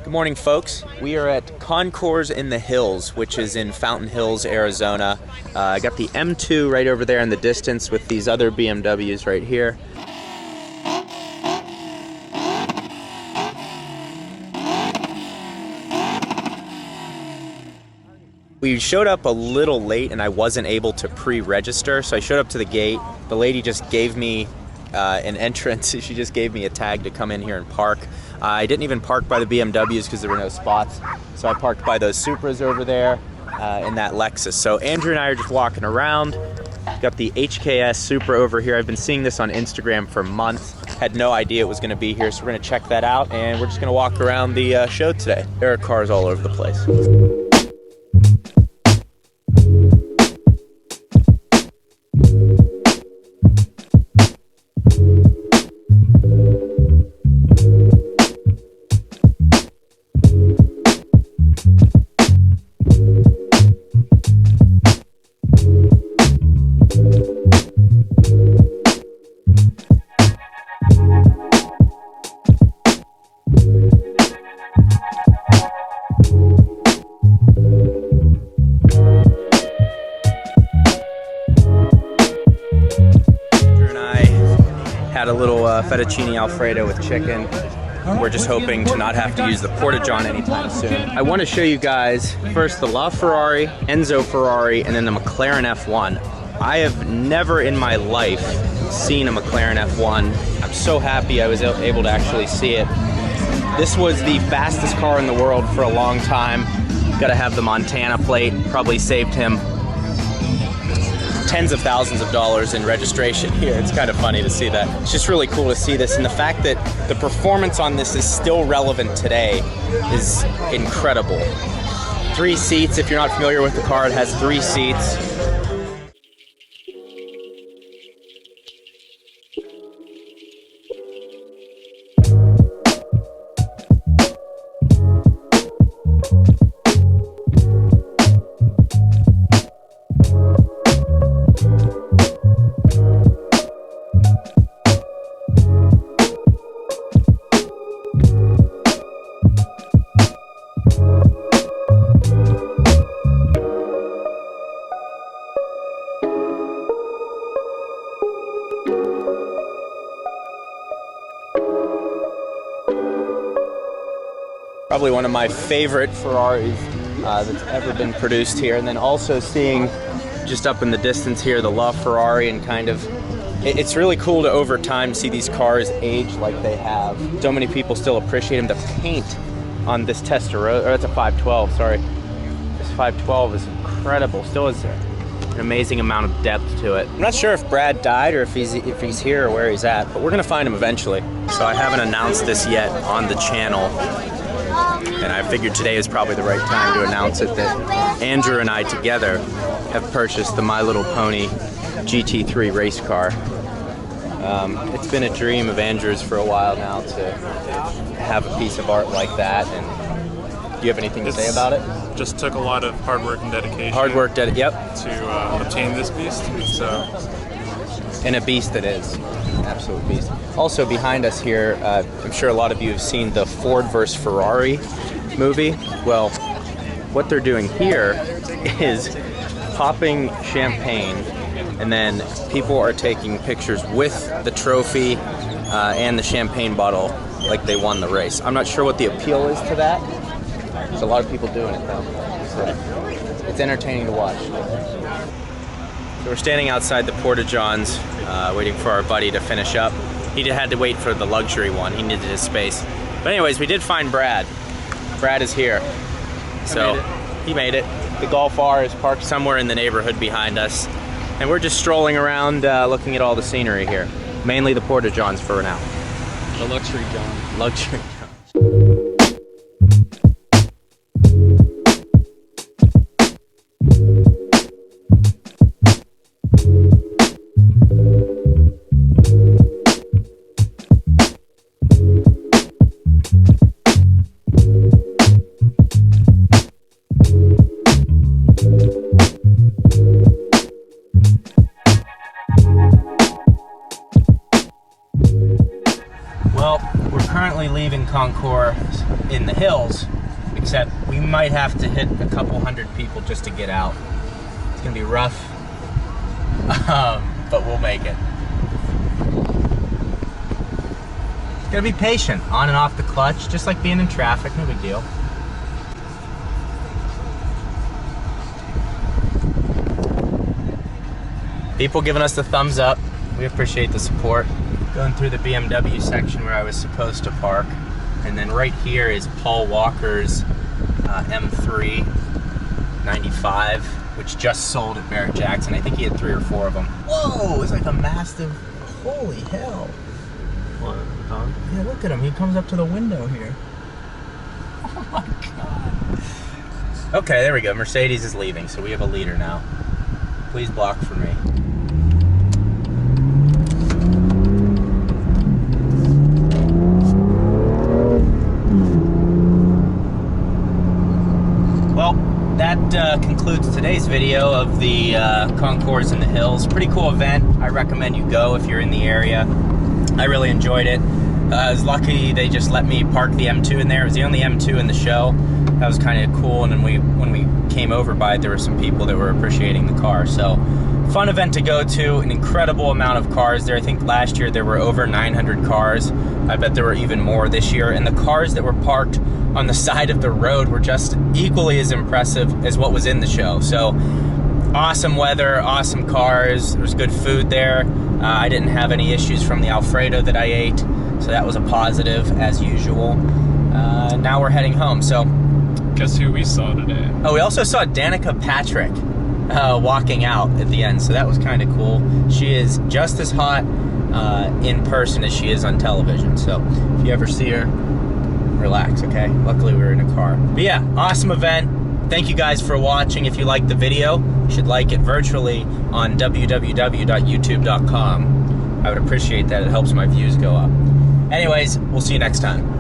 Good morning, folks. We are at Concours in the Hills, which is in Fountain Hills, Arizona. I got the M2 right over there in the distance with these other BMWs right here. We showed up a little late and I wasn't able to pre-register, so I showed up to the gate. The lady just gave me an entrance. She just gave me a tag to come in here and park. I didn't even park by the BMWs because there were no spots, so I parked by those Supras over there in that Lexus. So Andrew and I are just walking around. Got the HKS Supra over here. I've been seeing this on Instagram for months. Had no idea it was going to be here, so we're going to check that out, and we're just going to walk around the show today. There are cars all over the place. Had a little fettuccine alfredo with chicken. We're just hoping to not have to use the Porta-John anytime soon. I want to show you guys first the LaFerrari, Enzo Ferrari, and then the McLaren F1. I have never in my life seen a McLaren F1. I'm so happy I was able to actually see it. This was the fastest car in the world for a long time. Got to have the Montana plate. Probably saved him tens of thousands of dollars in registration here. It's kind of funny to see that. It's just really cool to see this, and the fact that the performance on this is still relevant today is incredible. 3 seats, if you're not familiar with the car, it has 3 seats. Probably one of my favorite Ferraris that's ever been produced here. And then also seeing just up in the distance here the LaFerrari, and kind of, it's really cool to over time see these cars age like they have. So many people still appreciate them. The paint on this Testarossa, or it's a 512, sorry. This 512 is incredible. Still has an amazing amount of depth to it. I'm not sure if Brad died or if he's here or where he's at, but we're gonna find him eventually. So I haven't announced this yet on the channel, and I figured today is probably the right time to announce it, that Andrew and I together have purchased the My Little Pony GT3 race car. It's been a dream of Andrew's for a while now to have a piece of art like that. And do you have anything to say about it? Just took a lot of hard work and dedication. Yep. To obtain this beast. So. And a beast it is. Absolute beast. Also behind us here, I'm sure a lot of you have seen the Ford vs. Ferrari movie. Well, what they're doing here is popping champagne, and then people are taking pictures with the trophy and the champagne bottle like they won the race. I'm not sure what the appeal is to that. There's a lot of people doing it though. So it's entertaining to watch. So we're standing outside the Porta-Johns, waiting for our buddy to finish up. He had to wait for the luxury one. He needed his space. But anyways, we did find Brad. Brad is here. So he made it. The Golf R is parked somewhere in the neighborhood behind us. And we're just strolling around looking at all the scenery here. Mainly the Porta-Johns for now. The luxury John. Luxury John. miles, except we might have to hit a couple hundred people just to get out. It's gonna be rough, but we'll make it. Gotta be patient, on and off the clutch, just like being in traffic, no big deal. People giving us the thumbs up. We appreciate the support. Going through the BMW section where I was supposed to park. And then right here is Paul Walker's M3 95, which just sold at Barrett Jackson. I think he had 3 or 4 of them. Whoa, it's like a massive, holy hell. What, Tom? Yeah, look at him. He comes up to the window here. Oh my God. Okay, there we go. Mercedes is leaving, so we have a leader now. Please block for me. Well, that concludes today's video of the Concours in the Hills. Pretty cool event. I recommend you go if you're in the area. I really enjoyed it. I was lucky they just let me park the M2 in there. It was the only M2 in the show. That was kind of cool, and then when we came over by it, there were some people that were appreciating the car. So, fun event to go to, an incredible amount of cars there. I think last year there were over 900 cars. I bet there were even more this year, and the cars that were parked on the side of the road were just equally as impressive as what was in the show. So, awesome weather, awesome cars, there was good food there. I didn't have any issues from the Alfredo that I ate, so that was a positive as usual. Now we're heading home, so. Guess who we saw today? Oh, we also saw Danica Patrick walking out at the end, so that was kind of cool. She is just as hot in person as she is on television, so if you ever see her, relax, okay? Luckily we were in a car. But yeah, awesome event. Thank you guys for watching. If you liked the video, you should like it virtually on www.youtube.com. I would appreciate that. It helps my views go up. Anyways, we'll see you next time.